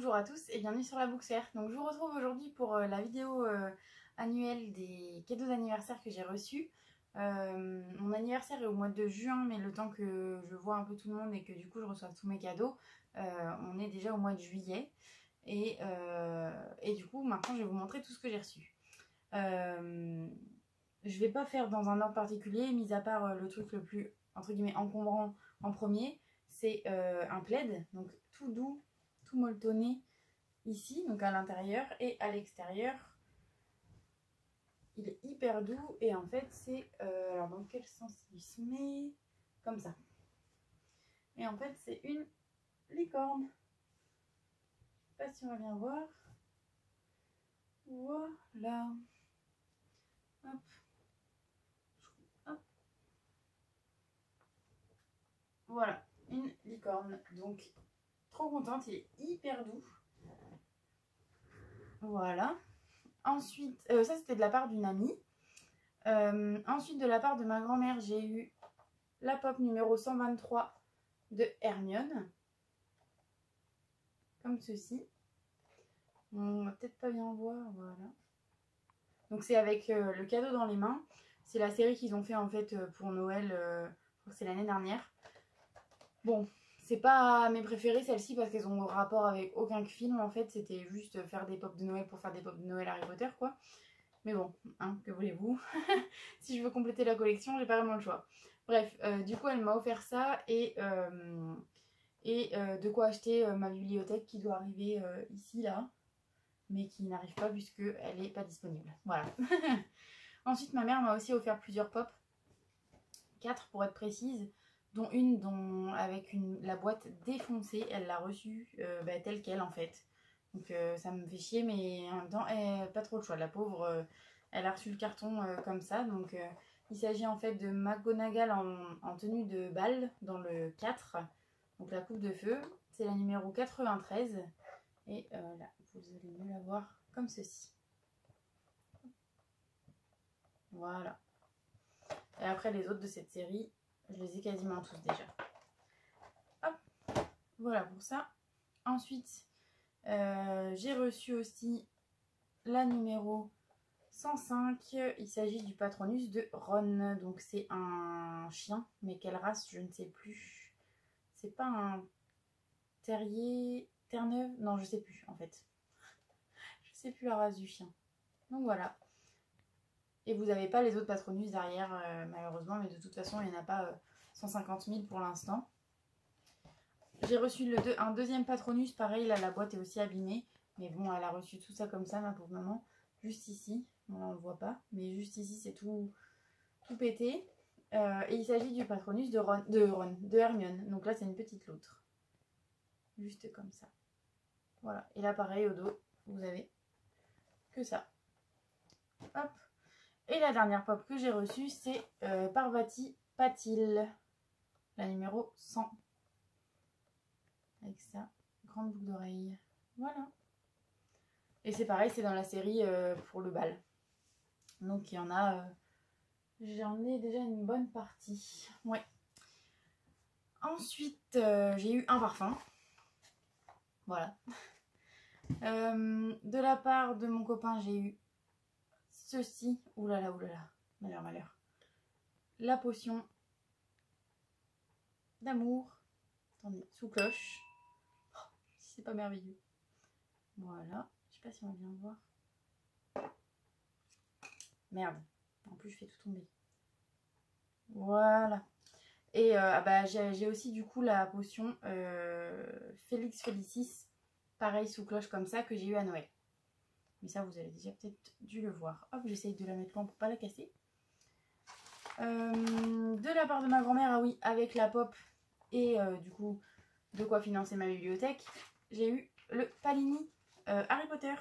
Bonjour à tous et bienvenue sur la Booksphère. Donc je vous retrouve aujourd'hui pour la vidéo annuelle des cadeaux d'anniversaire que j'ai reçus. Mon anniversaire est au mois de juin, mais le temps que je vois un peu tout le monde et que du coup je reçois tous mes cadeaux, on est déjà au mois de juillet. Et du coup maintenant je vais vous montrer tout ce que j'ai reçu. Je vais pas faire dans un ordre particulier, mis à part le truc le plus entre guillemets encombrant en premier. C'est un plaid, donc tout doux, tout molletonné ici, donc à l'intérieur et à l'extérieur. Il est hyper doux et en fait c'est, alors dans quel sens il se met? Comme ça. Et en fait c'est une licorne. Je sais pas si on va bien voir. Voilà. Hop. Hop. Voilà, une licorne. Donc trop contente, il est hyper doux. Voilà. Ensuite, ça c'était de la part d'une amie. Ensuite, de la part de ma grand-mère, j'ai eu la pop numéro 123 de Hermione. Comme ceci. On va peut-être pas bien voir, voilà. Donc c'est avec le cadeau dans les mains. C'est la série qu'ils ont fait en fait pour Noël, je crois que c'est l'année dernière. Bon, c'est pas mes préférées celles-ci parce qu'elles ont rapport avec aucun film en fait. C'était juste faire des pops de Noël pour faire des pops de Noël Harry Potter quoi. Mais bon, hein, que voulez-vous? Si je veux compléter la collection, j'ai pas vraiment le choix. Bref, du coup, elle m'a offert ça et de quoi acheter ma bibliothèque qui doit arriver ici, là, mais qui n'arrive pas puisqu'elle n'est pas disponible. Voilà. Ensuite, ma mère m'a aussi offert plusieurs pop, 4 pour être précise, dont une avec la boîte défoncée. Elle l'a reçue telle qu'elle en fait. Donc ça me fait chier, mais en même temps, pas trop le choix. La pauvre, elle a reçu le carton comme ça. Donc il s'agit en fait de McGonagall en tenue de bal dans le 4. Donc la coupe de feu. C'est la numéro 93. Et là, vous allez mieux la voir comme ceci. Voilà. Et après les autres de cette série, je les ai quasiment tous déjà. Hop. Voilà pour ça. Ensuite... j'ai reçu aussi la numéro 105. Il s'agit du Patronus de Ron. Donc c'est un chien, mais quelle race, je ne sais plus. C'est pas un terrier, Terre-Neuve? Non, je sais plus en fait. Je sais plus la race du chien. Donc voilà. Et vous n'avez pas les autres Patronus derrière, malheureusement, mais de toute façon, il n'y en a pas 150 000 pour l'instant. J'ai reçu un deuxième Patronus, pareil, là la boîte est aussi abîmée. Mais bon, elle a reçu tout ça comme ça, ma pauvre maman. Juste ici, bon là on ne le voit pas, mais juste ici c'est tout pété. Et il s'agit du Patronus de Hermione. Donc là c'est une petite loutre. Juste comme ça. Voilà, et là pareil au dos, vous avez que ça. Hop. Et la dernière pop que j'ai reçue, c'est Parvati Patil, la numéro 100. Avec ça, grande boucle d'oreille. Voilà. Et c'est pareil, c'est dans la série pour le bal. Donc il y en a... j'en ai déjà une bonne partie. Ouais. Ensuite, j'ai eu un parfum. Voilà. De la part de mon copain, j'ai eu ceci. Oulala, oulala. Malheur, malheur. La potion d'amour. Attendez, sous cloche. Oh, c'est pas merveilleux. Voilà. Je sais pas si on va bien voir. Merde. En plus, je fais tout tomber. Voilà. Et j'ai aussi du coup la potion Félix Félicis. Pareil sous cloche comme ça que j'ai eu à Noël. Mais ça, vous avez déjà peut-être dû le voir. Hop, j'essaye de la mettre loin pour pas la casser. De la part de ma grand-mère, ah oui, avec la pop et du coup, de quoi financer ma bibliothèque, j'ai eu le Palini Harry Potter.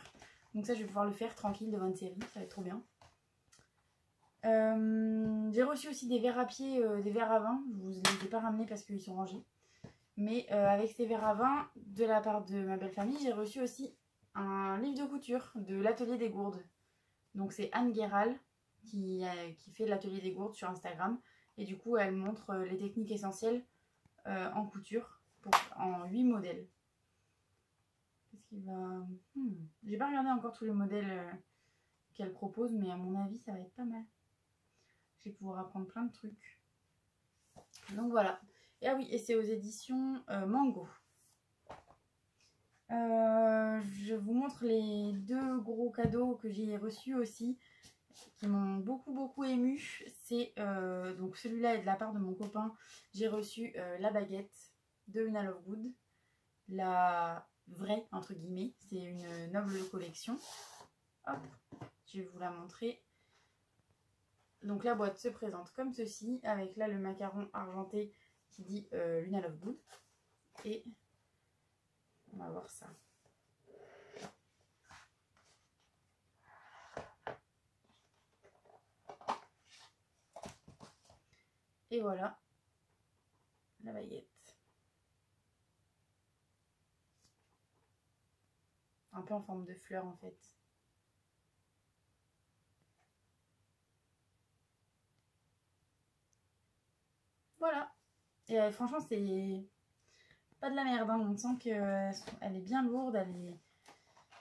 Donc ça, je vais pouvoir le faire tranquille devant une série, ça va être trop bien. J'ai reçu aussi des verres à pied, des verres à vin. Je vous les ai pas ramenés parce qu'ils sont rangés. Mais avec ces verres à vin, de la part de ma belle famille, j'ai reçu aussi un livre de couture de l'Atelier des Gourdes. Donc c'est Anne Guéral qui fait l'Atelier des Gourdes sur Instagram. Et du coup, elle montre les techniques essentielles en couture en 8 modèles. Qu'est-ce qui va... J'ai pas regardé encore tous les modèles qu'elle propose, mais à mon avis, ça va être pas mal. Je vais pouvoir apprendre plein de trucs. Donc voilà. Et ah oui, et c'est aux éditions Mango. Je vous montre les 2 gros cadeaux que j'ai reçus aussi, qui m'ont beaucoup ému. C'est donc celui-là est de la part de mon copain. J'ai reçu la baguette de Luna Lovegood, la vraie entre guillemets. C'est une noble collection. Hop, je vais vous la montrer. Donc la boîte se présente comme ceci, avec là le macaron argenté qui dit Luna Lovegood. Et on va voir ça. Et voilà la baguette. Un peu en forme de fleur en fait. Voilà. Et franchement c'est pas de la merde, hein. On sent qu'elle est bien lourde, elle est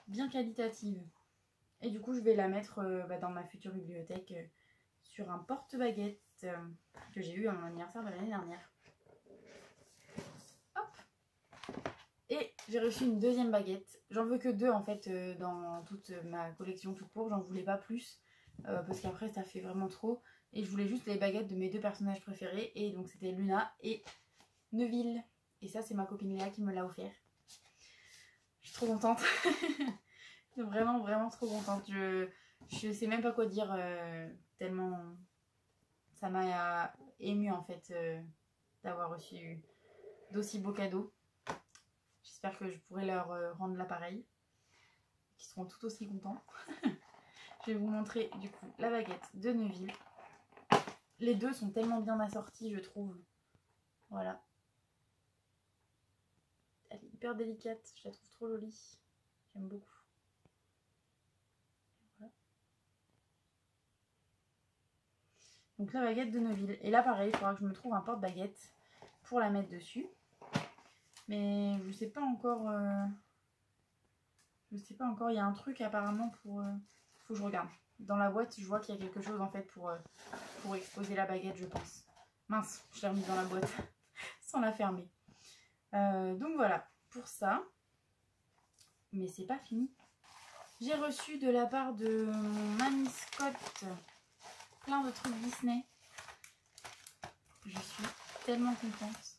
bien qualitative. Et du coup je vais la mettre dans ma future bibliothèque sur un porte-baguette que j'ai eu à mon anniversaire de l'année dernière. Hop. Et j'ai reçu une deuxième baguette. J'en veux que 2 en fait dans toute ma collection tout court. J'en voulais pas plus parce qu'après ça fait vraiment trop. Et je voulais juste les baguettes de mes 2 personnages préférés. Et donc c'était Luna et Neville. Et ça c'est ma copine Léa qui me l'a offert. Je suis trop contente. Vraiment trop contente. Je sais même pas quoi dire tellement ça m'a émue en fait d'avoir reçu d'aussi beaux cadeaux. J'espère que je pourrai leur rendre l'appareil. Ils seront tout aussi contents. Je vais vous montrer du coup la baguette de Neville. Les 2 sont tellement bien assortis, je trouve. Voilà. Elle est hyper délicate, je la trouve trop jolie. J'aime beaucoup. Voilà. Donc la baguette de Neville. Et là pareil, il faudra que je me trouve un porte-baguette pour la mettre dessus. Mais je sais pas encore. Je sais pas encore. Il y a un truc apparemment pour. Faut que je regarde. Dans la boîte, je vois qu'il y a quelque chose en fait pour exposer la baguette, je pense. Mince, je l'ai remise dans la boîte sans la fermer. Donc voilà pour ça. Mais c'est pas fini. J'ai reçu de la part de mon Mamie Scott plein de trucs Disney. Je suis tellement contente.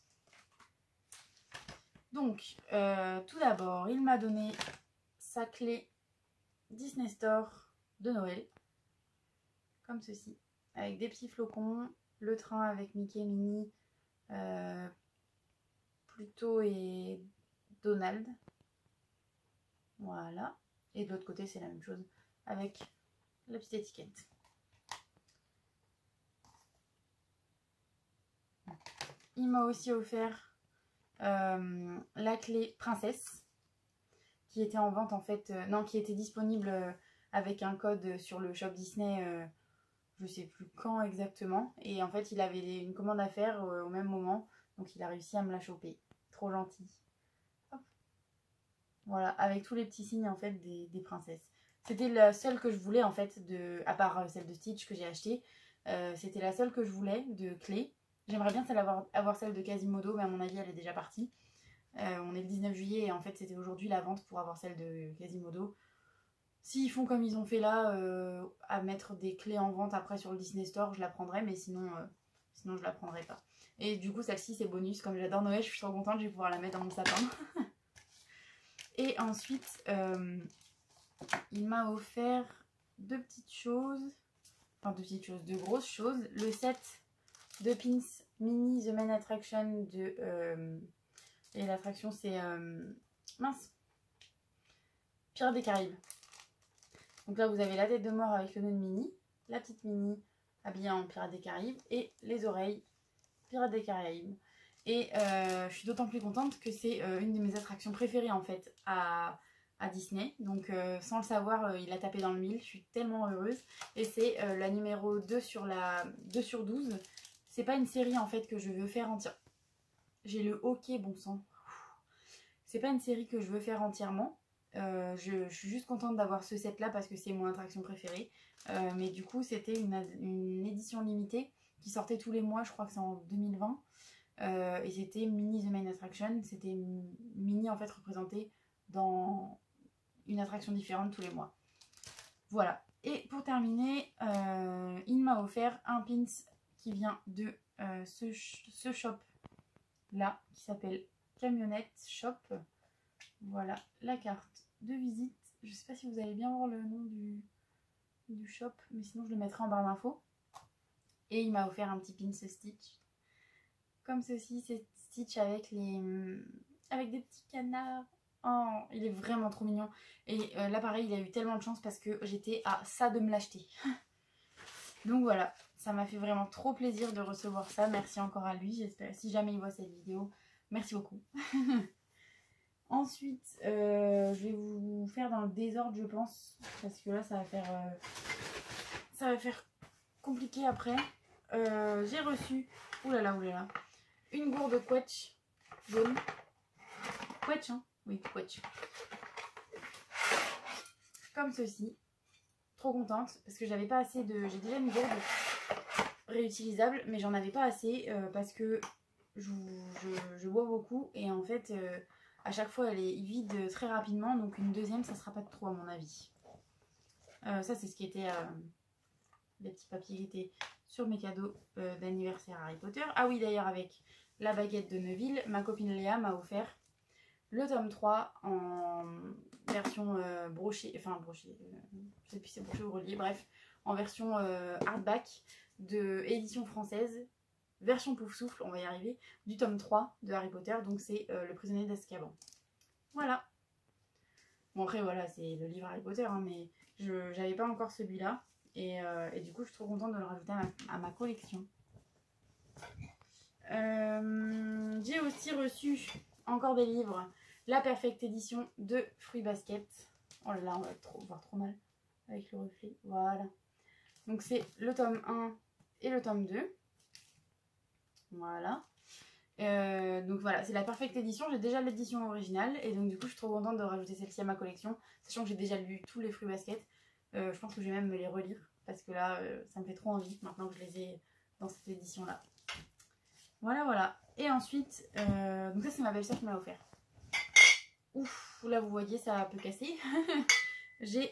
Donc, tout d'abord, il m'a donné sa clé Disney Store de Noël. Comme ceci. Avec des petits flocons, le train avec Mickey, Minnie, Pluto et Donald. Voilà. Et de l'autre côté, c'est la même chose avec la petite étiquette. Il m'a aussi offert la clé princesse qui était en vente en fait, non, qui était disponible avec un code sur le shop Disney, je sais plus quand exactement. Et en fait, il avait une commande à faire au même moment, donc il a réussi à me la choper. Trop gentil. Hop. Voilà, avec tous les petits signes en fait des princesses. C'était la seule que je voulais en fait, à part celle de Stitch que j'ai achetée. C'était la seule que je voulais de clé. J'aimerais bien avoir celle de Quasimodo, mais à mon avis elle est déjà partie. On est le 19 juillet et en fait c'était aujourd'hui la vente pour avoir celle de Quasimodo. S'ils font comme ils ont fait là, à mettre des clés en vente après sur le Disney Store, je la prendrai, mais sinon je la prendrai pas. Et du coup celle-ci c'est bonus, comme j'adore Noël, je suis trop contente, je vais pouvoir la mettre dans mon sapin. Et ensuite il m'a offert 2 petites choses, enfin 2 petites choses, 2 grosses choses. Le set de pins mini The Main Attraction de... et l'attraction c'est... mince, Pirates des Caraïbes. Donc là vous avez la tête de mort avec le nœud de Minnie, la petite Minnie habillée en Pirates des Caraïbes et les oreilles Pirates des Caraïbes. Et je suis d'autant plus contente que c'est une de mes attractions préférées en fait à Disney. Donc sans le savoir, il a tapé dans le mille, je suis tellement heureuse. Et c'est la numéro 2 sur 12. C'est pas une série en fait que je veux faire entièrement. J'ai le hoquet, bon sang. C'est pas une série que je veux faire entièrement. Je suis juste contente d'avoir ce set là parce que c'est mon attraction préférée. Mais du coup c'était une édition limitée qui sortait tous les mois, je crois que c'est en 2020. Et c'était Mini The Main Attraction. C'était Mini en fait représenté dans une attraction différente tous les mois. Voilà. Et pour terminer, il m'a offert un pins qui vient de ce shop là qui s'appelle Camionnette Shop. Voilà la carte de visite. Je sais pas si vous allez bien voir le nom du shop, mais sinon je le mettrai en barre d'infos. Et il m'a offert un petit pins Stitch. Comme ceci, c'est Stitch avec des petits canards. Oh, il est vraiment trop mignon. Et là pareil, il a eu tellement de chance parce que j'étais à ça de me l'acheter. Donc voilà, ça m'a fait vraiment trop plaisir de recevoir ça. Merci encore à lui, j'espère. Si jamais il voit cette vidéo, merci beaucoup. Ensuite, je vais vous faire dans le désordre, je pense. Parce que là, ça va faire compliqué après. J'ai reçu, oulala, une gourde Quetch jaune. Quetch, hein? Oui, Quetch. Comme ceci. Trop contente parce que j'avais pas assez de... J'ai déjà une gourde réutilisable, mais j'en avais pas assez parce que je bois beaucoup et en fait... à chaque fois, elle est vide très rapidement, donc une deuxième, ça sera pas de trop à mon avis. Ça, c'est ce qui était les petits papiers qui étaient sur mes cadeaux d'anniversaire Harry Potter. Ah oui, d'ailleurs, avec la baguette de Neville, ma copine Léa m'a offert le tome 3 en version brochée, enfin brochée, je sais plus si c'est broché ou relié, bref, en version hardback de édition française. Version pouf souffle, on va y arriver, du tome 3 de Harry Potter, donc c'est Le Prisonnier d'Azkaban. Voilà. Bon après voilà, c'est le livre Harry Potter, hein, mais j'avais pas encore celui-là, et du coup je suis trop contente de le rajouter à ma collection. J'ai aussi reçu encore des livres, la Perfect Edition de Fruits Basket. Oh là là, on va voir trop mal avec le reflet, voilà. Donc c'est le tome 1 et le tome 2. Voilà. Donc voilà, c'est la Perfect Edition. J'ai déjà l'édition originale et donc du coup je suis trop contente de rajouter celle-ci à ma collection, sachant que j'ai déjà lu tous les Fruits Basket. Je pense que je vais même me les relire parce que là ça me fait trop envie maintenant que je les ai dans cette édition là. Voilà. Et ensuite, donc ça c'est ma belle-sœur qui m'a offert. Ouf, là vous voyez ça a un peu cassé. J'ai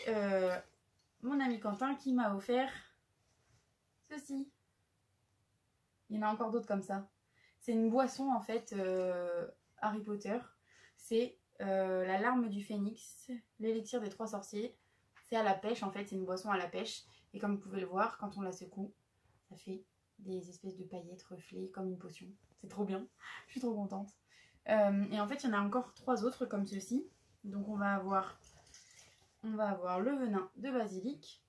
mon ami Quentin qui m'a offert ceci. Il y en a encore d'autres comme ça. C'est une boisson en fait Harry Potter. C'est la larme du phénix, l'élixir des 3 sorciers. C'est à la pêche en fait, c'est une boisson à la pêche. Et comme vous pouvez le voir, quand on la secoue, ça fait des espèces de paillettes reflets comme une potion. C'est trop bien, je suis trop contente. Et en fait, il y en a encore 3 autres comme ceci. Donc on va avoir le venin de basilic.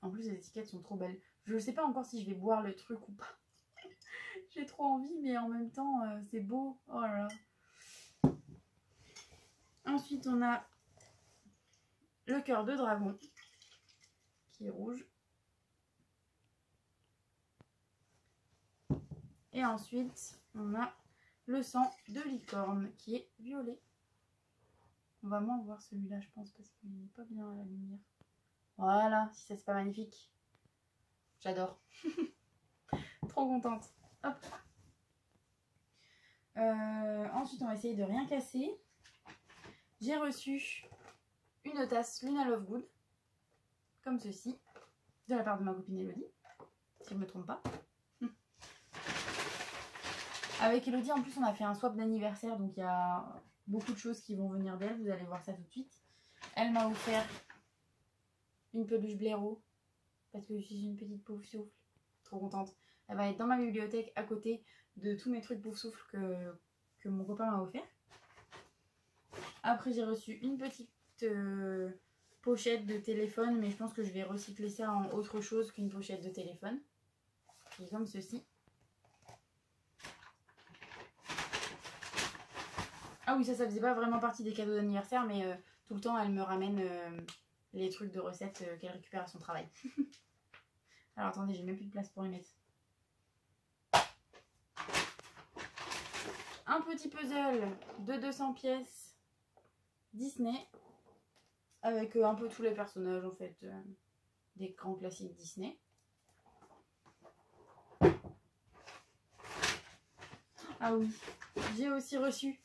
En plus, les étiquettes sont trop belles. Je ne sais pas encore si je vais boire le truc ou pas. J'ai trop envie, mais en même temps, c'est beau. Oh là là. Ensuite, on a le cœur de dragon, qui est rouge. Et ensuite, on a le sang de licorne, qui est violet. On va moins voir celui-là, je pense, parce qu'il n'est pas bien à la lumière. Voilà, si ça c'est pas magnifique. J'adore. Trop contente. Hop. Ensuite, on va essayer de rien casser. J'ai reçu une tasse Luna Lovegood, comme ceci, de la part de ma copine Elodie, si je ne me trompe pas. Avec Elodie, en plus, on a fait un swap d'anniversaire, donc il y a beaucoup de choses qui vont venir d'elle. Vous allez voir ça tout de suite. Elle m'a offert une peluche blaireau, parce que je suis une petite pouf souffle. Trop contente. Elle va être dans ma bibliothèque à côté de tous mes trucs pouf souffle que mon copain m'a offert. Après, j'ai reçu une petite pochette de téléphone, mais je pense que je vais recycler ça en autre chose qu'une pochette de téléphone. Qui est comme ceci. Ah oui, ça faisait pas vraiment partie des cadeaux d'anniversaire, mais tout le temps, elle me ramène les trucs de recettes qu'elle récupère à son travail. Alors attendez, j'ai même plus de place pour les mettre. Un petit puzzle de 200 pièces Disney, avec un peu tous les personnages en fait, des grands classiques Disney. Ah oui, j'ai aussi reçu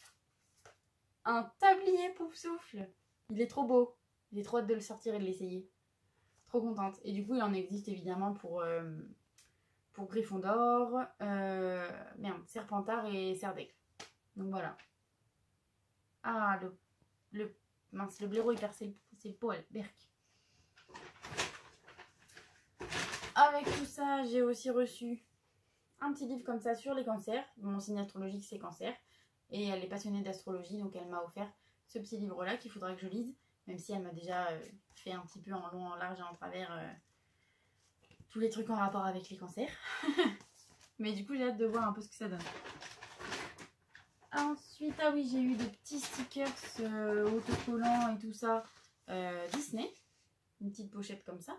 un tablier Pouf Souffle. Il est trop beau, j'ai trop hâte de le sortir et de l'essayer. Trop contente. Et du coup, il en existe évidemment pour Gryffondor, Serpentard et Serdaigle. Donc voilà. Ah, le blaireau, il perd ses poils, berk. Avec tout ça, j'ai aussi reçu un petit livre comme ça sur les cancers. Mon signe astrologique, c'est cancer. Et elle est passionnée d'astrologie, donc elle m'a offert ce petit livre-là qu'il faudra que je lise. Même si elle m'a déjà fait un petit peu en long, en large et en travers tous les trucs en rapport avec les cancers. Mais du coup, j'ai hâte de voir un peu ce que ça donne. Ensuite, ah oui, j'ai eu des petits stickers autocollants et tout ça Disney. Une petite pochette comme ça.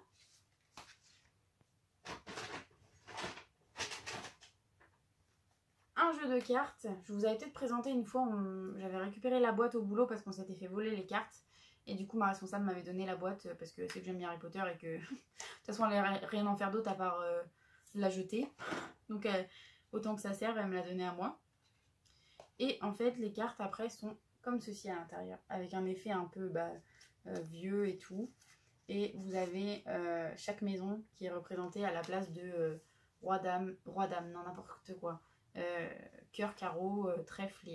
Un jeu de cartes. Je vous avais peut-être présenté une fois, j'avais récupéré la boîte au boulot parce qu'on s'était fait voler les cartes. Et du coup, ma responsable m'avait donné la boîte parce que c'est que j'aime bien Harry Potter et que de toute façon, elle n'allait rien en faire d'autre à part la jeter. Donc, autant que ça serve, elle me l'a donné à moi. Et en fait, les cartes après sont comme ceci à l'intérieur, avec un effet un peu vieux et tout. Et vous avez chaque maison qui est représentée à la place de roi, dame, non, n'importe quoi. Cœur, carreau, trèfle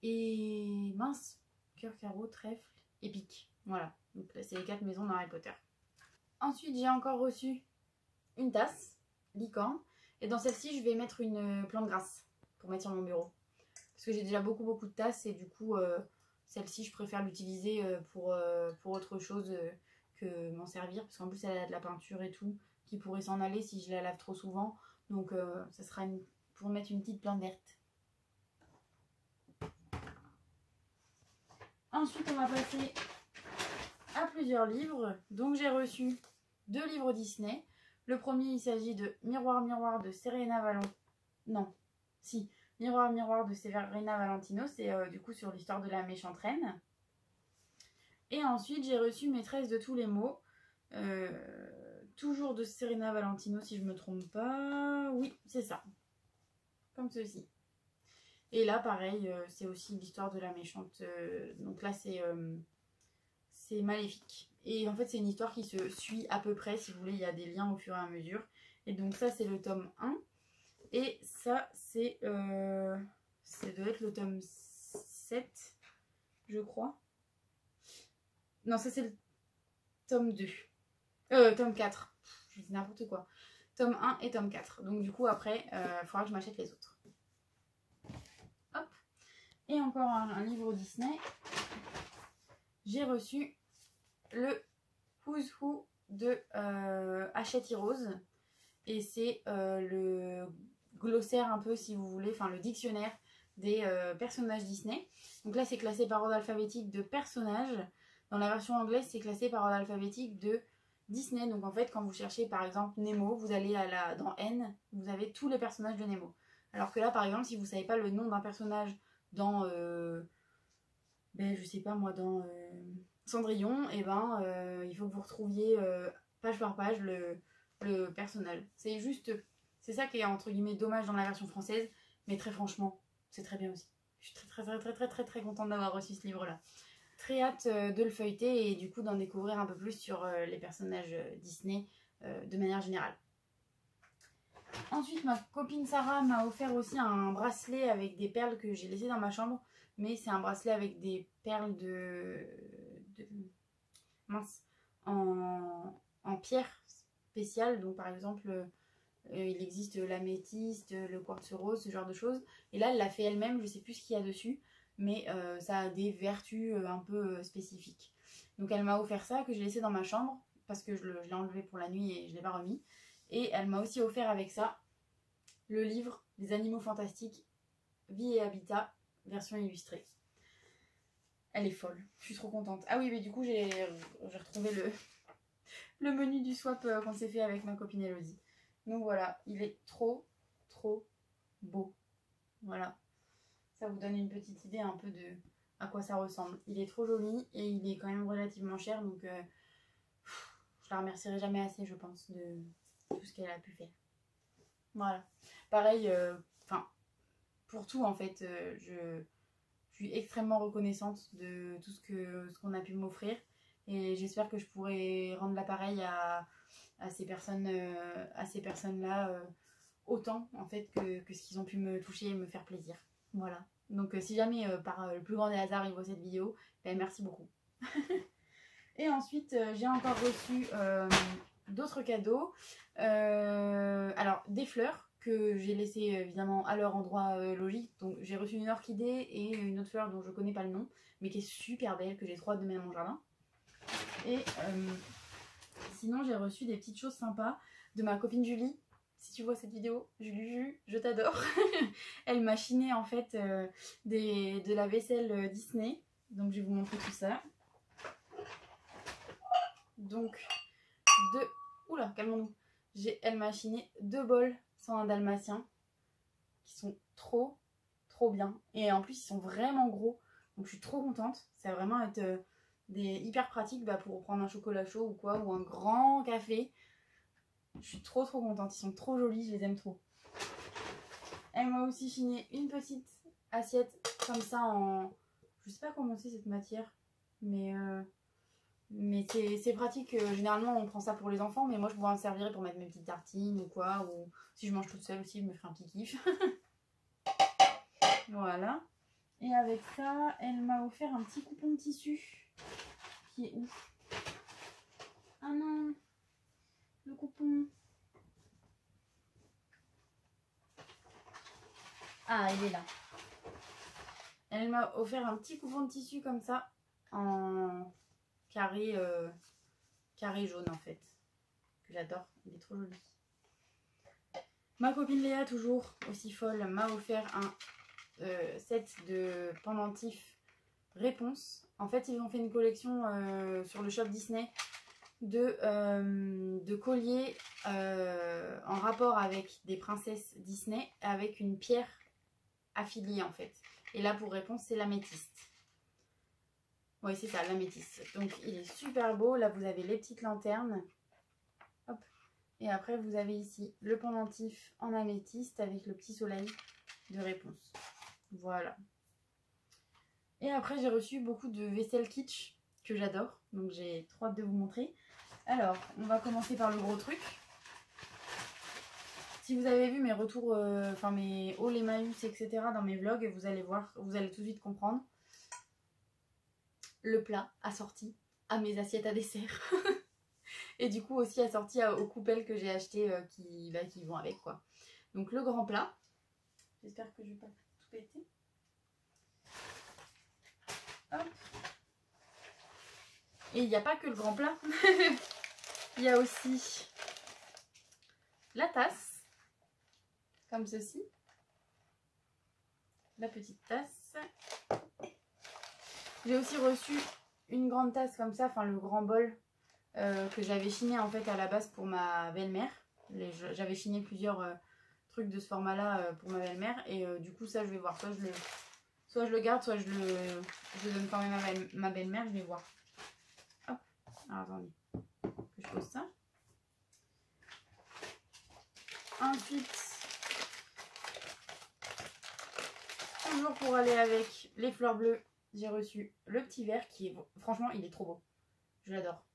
et mince, cœur, carreau, trèfle et pique. Voilà, donc c'est les 4 maisons d'Harry Potter. Ensuite, j'ai encore reçu une tasse licorne. Et dans celle-ci, je vais mettre une plante grasse pour mettre sur mon bureau. Parce que j'ai déjà beaucoup de tasses et du coup, celle-ci, je préfère l'utiliser pour autre chose que m'en servir. Parce qu'en plus, elle a de la peinture et tout qui pourrait s'en aller si je la lave trop souvent. Donc, ça sera pour mettre une petite plante verte. Ensuite, on va passer à plusieurs livres. Donc, j'ai reçu 2 livres Disney. Le premier, il s'agit de Miroir, Miroir de Serena Valentino. Non, si. Miroir, Miroir de Serena Valentino. C'est du coup sur l'histoire de la méchante reine. Et ensuite, j'ai reçu Maîtresse de tous les mots. Toujours de Serena Valentino, si je ne me trompe pas. Oui, c'est ça. Comme ceci. Et là, pareil, c'est aussi l'histoire de la méchante. Donc là, c'est Maléfique. Et en fait, c'est une histoire qui se suit à peu près, si vous voulez, il y a des liens au fur et à mesure. Et donc ça, c'est le tome 1. Et ça, c'est... ça doit être le tome 7, je crois. Non, ça, c'est le tome 2. Tome 4. Je dis n'importe quoi. Tome 1 et tome 4. Donc du coup, après, il faudra que je m'achète les autres. Hop. Et encore un livre Disney. J'ai reçu le Who's Who de Hachette Rose. Et c'est le glossaire un peu, si vous voulez, enfin le dictionnaire des personnages Disney. Donc là, c'est classé par ordre alphabétique de personnages. Dans la version anglaise, c'est classé par ordre alphabétique de Disney. Donc en fait, quand vous cherchez par exemple Nemo, vous allez dans N, vous avez tous les personnages de Nemo. Alors que là, par exemple, si vous ne savez pas le nom d'un personnage dans, je sais pas moi, dans Cendrillon, et il faut que vous retrouviez page par page le personnage. C'est juste, c'est ça qui est entre guillemets dommage dans la version française, mais très franchement, c'est très bien aussi. Je suis très contente d'avoir reçu ce livre-là. Très hâte de le feuilleter et du coup d'en découvrir un peu plus sur les personnages Disney de manière générale. Ensuite, ma copine Sarah m'a offert aussi un bracelet avec des perles que j'ai laissé dans ma chambre, mais c'est un bracelet avec des perles en pierre spéciale. Donc par exemple, il existe l'améthyste, le quartz rose, ce genre de choses. Et là, elle l'a fait elle-même, je sais plus ce qu'il y a dessus, mais ça a des vertus un peu spécifiques. Donc elle m'a offert ça que j'ai laissé dans ma chambre parce que je l'ai enlevé pour la nuit et je ne l'ai pas remis. Et elle m'a aussi offert avec ça le livre Les Animaux Fantastiques, Vie et Habitat, version illustrée. Elle est folle, je suis trop contente. Ah oui, mais du coup j'ai retrouvé le menu du swap qu'on s'est fait avec ma copine Elodie. Donc voilà, il est trop beau. Voilà, ça vous donne une petite idée un peu à quoi ça ressemble. Il est trop joli et il est quand même relativement cher, donc je la remercierai jamais assez, je pense, de tout ce qu'elle a pu faire. Voilà. Pareil, pour tout en fait, je suis extrêmement reconnaissante de tout ce qu'on a pu m'offrir. Et j'espère que je pourrai rendre l'appareil à ces personnes-là autant en fait que ce qu'ils ont pu me toucher et me faire plaisir. Voilà. Donc si jamais par le plus grand des hasards ils voient cette vidéo, ben, merci beaucoup. Et ensuite j'ai encore reçu d'autres cadeaux. Alors des fleurs que j'ai laissées évidemment à leur endroit logique. Donc j'ai reçu une orchidée et une autre fleur dont je connais pas le nom, mais qui est super belle, que j'ai trop hâte de mettre dans mon jardin. Et sinon j'ai reçu des petites choses sympas de ma copine Julie. Si tu vois cette vidéo, Julie, je t'adore. Elle m'a chiné en fait de la vaisselle Disney. Donc je vais vous montrer tout ça. Donc oula, calmons-nous. Elle m'a chiné 2 bols sans un dalmatien qui sont trop bien. Et en plus ils sont vraiment gros. Donc je suis trop contente. Ça va vraiment être hyper pratique pour prendre un chocolat chaud ou quoi, ou un grand café. Je suis trop contente, ils sont trop jolis, je les aime trop. Elle m'a aussi chiné une petite assiette comme ça en... Je sais pas comment c'est cette matière, mais c'est pratique. Généralement on prend ça pour les enfants, mais moi je pourrais en servir pour mettre mes petites tartines ou quoi, ou si je mange toute seule aussi, je me ferai un petit kiff. Voilà. Et avec ça, elle m'a offert un petit coupon de tissu qui est où? Ah non, le coupon. Ah, il est là. Elle m'a offert un petit coupon de tissu comme ça, en carré jaune en fait. Que j'adore, il est trop joli. Ma copine Léa, toujours aussi folle, m'a offert un set de pendentifs réponse. En fait, ils ont fait une collection sur le shop Disney de colliers en rapport avec des princesses Disney avec une pierre affiliée en fait. Et là pour réponse c'est l'améthyste. Oui c'est ça, l'améthyste. Donc il est super beau. Là vous avez les petites lanternes. Hop. Et après vous avez ici le pendentif en améthyste avec le petit soleil de réponse. Voilà. Et après j'ai reçu beaucoup de vaisselle kitsch que j'adore. Donc j'ai trop hâte de vous montrer. Alors on va commencer par le gros truc. Si vous avez vu mes retours, mes hauls Emmaüs, etc. dans mes vlogs, vous allez voir, vous allez tout de suite comprendre. Le plat assorti à mes assiettes à dessert. Et du coup aussi assorti aux coupelles que j'ai achetées qui vont avec quoi. Donc le grand plat. J'espère que je vais pas tout péter. Hop. Et il n'y a pas que le grand plat. Il y a aussi la tasse. Comme ceci. La petite tasse. J'ai aussi reçu une grande tasse comme ça, enfin le grand bol que j'avais chiné en fait à la base pour ma belle-mère. J'avais chiné plusieurs trucs de ce format-là pour ma belle-mère et du coup ça je vais voir. Soit je le garde, soit je le donne quand même à ma belle-mère, je vais voir. Hop, alors attendez que je pose ça. Ensuite, toujours pour aller avec les fleurs bleues, j'ai reçu le petit verre qui est... Franchement, il est trop beau. Je l'adore.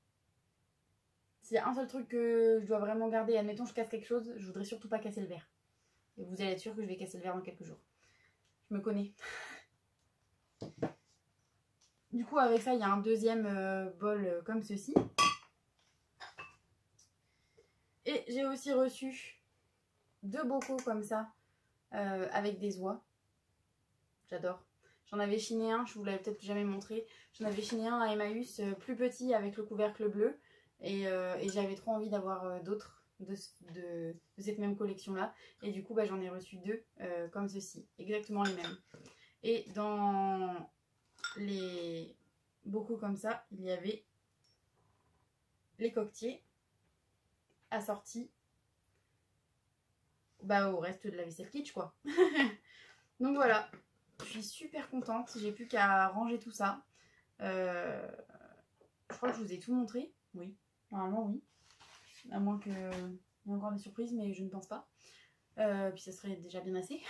S'il y a un seul truc que je dois vraiment garder, admettons je casse quelque chose, je voudrais surtout pas casser le verre. Et vous allez être sûr que je vais casser le verre dans quelques jours. Je me connais. Du coup, avec ça, il y a un deuxième bol comme ceci. Et j'ai aussi reçu 2 bocaux comme ça, avec des oies. J'adore. J'en avais chiné un, je vous l'avais peut-être jamais montré. J'en avais chiné un à Emmaüs plus petit avec le couvercle bleu. Et j'avais trop envie d'avoir d'autres de cette même collection là. Et du coup j'en ai reçu 2 comme ceci. Exactement les mêmes. Et dans les bocaux comme ça, il y avait les coquetiers assortis au reste de la vaisselle kitsch quoi. Donc voilà. je suis super contente. J'ai plus qu'à ranger tout ça. Je crois que je vous ai tout montré. Oui, normalement oui. À moins qu'il y ait encore des surprises, mais je ne pense pas. Puis ça serait déjà bien assez.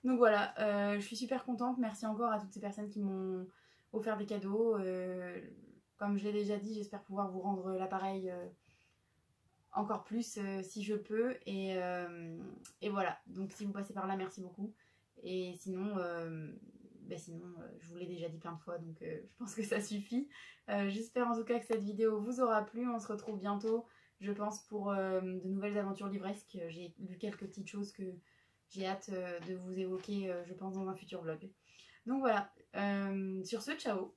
Donc voilà, je suis super contente. Merci encore à toutes ces personnes qui m'ont offert des cadeaux. Comme je l'ai déjà dit, j'espère pouvoir vous rendre l'appareil encore plus si je peux. Et voilà, donc si vous passez par là, merci beaucoup. Et sinon, je vous l'ai déjà dit plein de fois, donc je pense que ça suffit. J'espère en tout cas que cette vidéo vous aura plu. On se retrouve bientôt, je pense, pour de nouvelles aventures livresques. J'ai lu quelques petites choses que j'ai hâte de vous évoquer, je pense, dans un futur vlog. Donc voilà, sur ce, ciao!